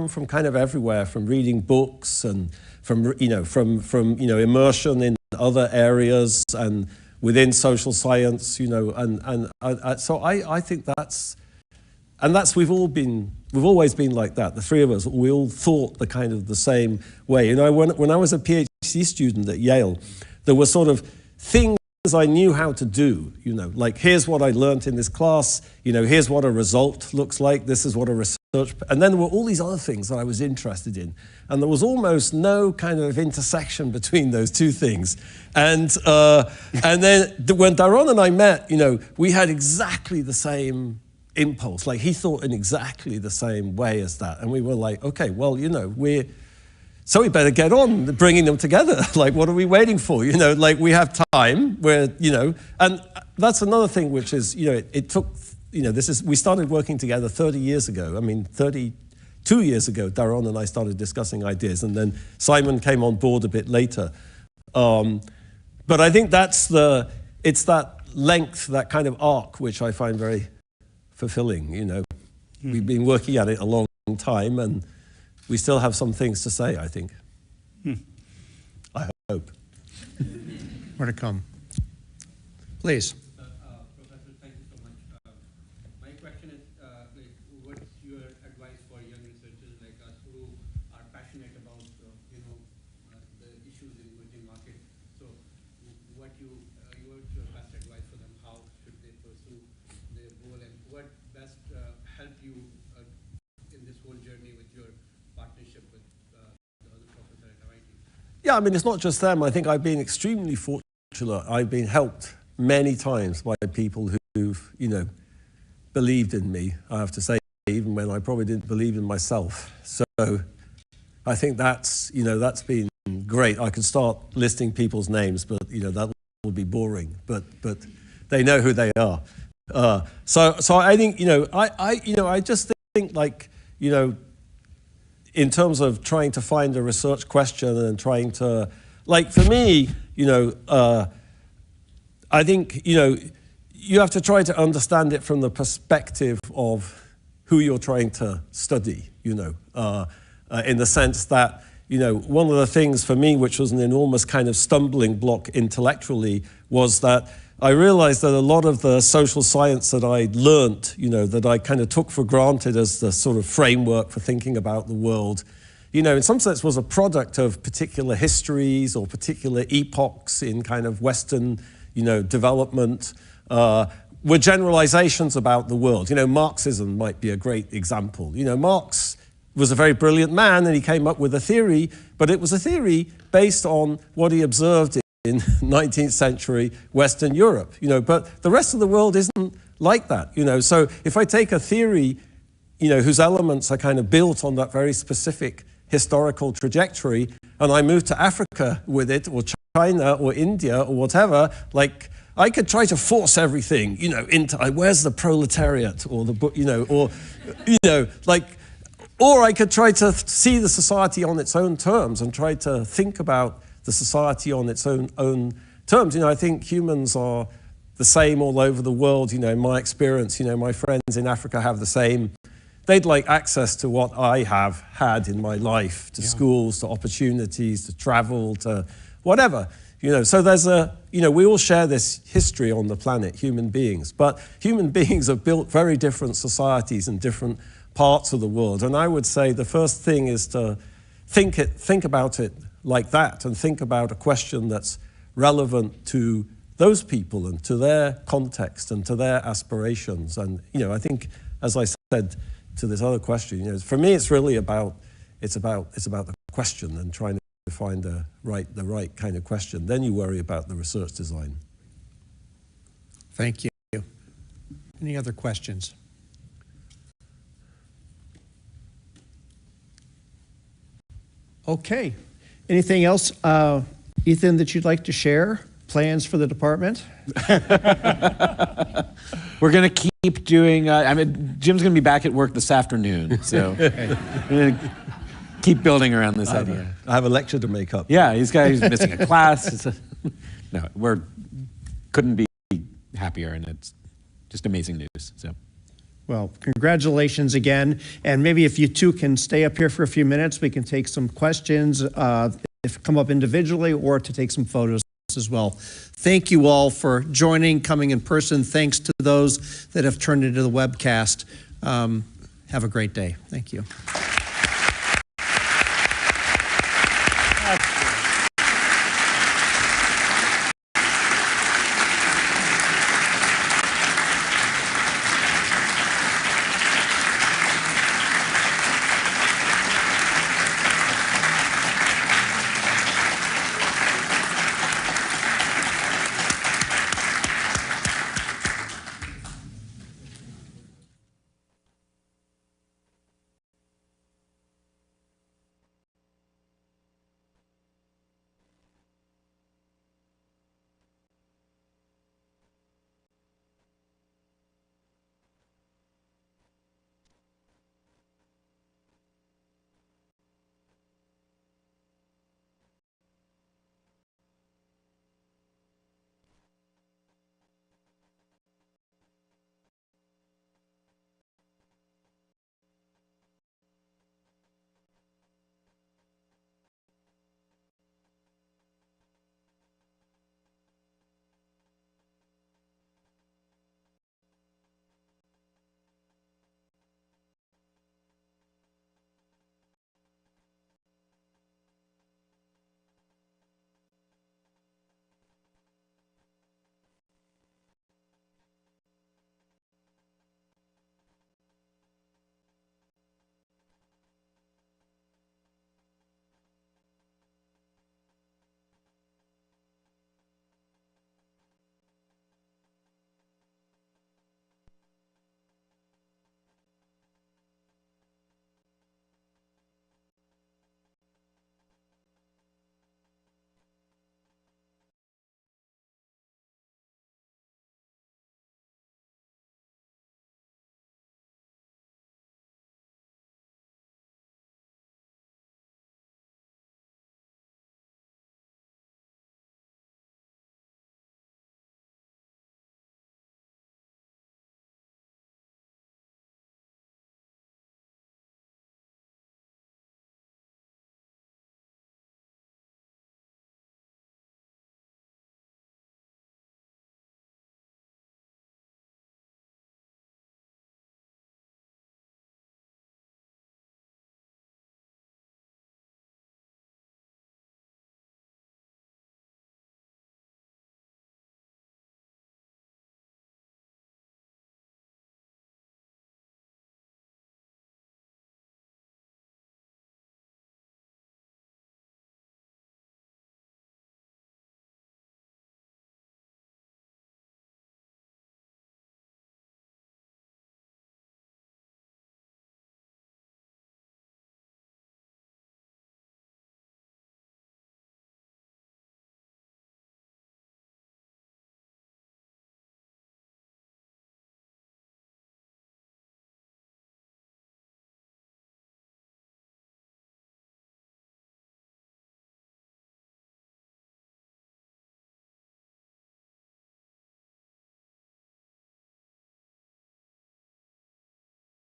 from kind of everywhere, from reading books and from immersion in other areas and within social science, so I think that's we've always been like that. The three of us, we all thought the same way. When I was a PhD student at Yale, there were sort of things I knew how to do, like here's what I learned in this class, here's what a result looks like, this is what a research, and then there were all these other things that I was interested in, and there was almost no kind of intersection between those two things. And then when Daron and I met, we had exactly the same impulse, like he thought in exactly the same way as that, and we were like, okay, well, so we better get on bringing them together. Like, what are we waiting for? Like we have time where, and that's another thing which is, it took, we started working together 30 years ago. I mean, 32 years ago, Daron and I started discussing ideas, and then Simon came on board a bit later. But I think it's that length, that kind of arc, which I find very fulfilling, We've been working at it a long time, and we still have some things to say, I think. I hope. More to come. Please. Professor, thank you so much. My question is, what's your advice for young researchers like us who are passionate about, the issues in emerging markets? So, what's your best advice for them? How should they pursue their goal, and what best helped you in this whole journey with your partnership with the other professor at MIT? Yeah, I mean, it's not just them. I think I've been extremely fortunate. I've been helped many times by people who've, believed in me, I have to say, even when I probably didn't believe in myself. So I think that's been great. I could start listing people's names, but, that would be boring. But they know who they are. So I think, I just think like, in terms of trying to find a research question and trying to, like for me, I think, you have to try to understand it from the perspective of who you're trying to study, in the sense that, one of the things for me, which was an enormous kind of stumbling block intellectually, was that I realized that a lot of the social science that I'd learnt, that I kind of took for granted as the sort of framework for thinking about the world, in some sense was a product of particular histories or particular epochs in kind of Western, development, were generalizations about the world. Marxism might be a great example. Marx was a very brilliant man and he came up with a theory, but it was a theory based on what he observed in 19th century Western Europe, but the rest of the world isn't like that, So if I take a theory, whose elements are kind of built on that very specific historical trajectory, and I move to Africa with it, or China, or India, or whatever, like, I could try to force everything, into, where's the proletariat, or or I could try to see the society on its own terms and try to think about the society on its own terms. I think humans are the same all over the world. In my experience, my friends in Africa have the same. They'd like access to what I have had in my life, to schools, to opportunities, to travel, to whatever. So there's we all share this history on the planet, human beings. But human beings have built very different societies in different parts of the world. And I would say the first thing is to think about it like that, and think about a question that's relevant to those people and to their context and to their aspirations. And I think, as I said to this other question, for me it's really about the question and trying to find the right kind of question. Then you worry about the research design. Thank you. Any other questions? Okay. Anything else, Ethan, that you'd like to share? Plans for the department? We're going to keep doing, Jim's going to be back at work this afternoon, so we're going to keep building around this idea. I have a lecture to make up. Yeah, he's missing a class. No, couldn't be happier, and it's just amazing news. So, Well, congratulations again. And maybe if you two can stay up here for a few minutes, we can take some questions, if come up individually, or to take some photos as well. Thank you all for joining, coming in person. Thanks to those that have turned into the webcast. Have a great day. Thank you.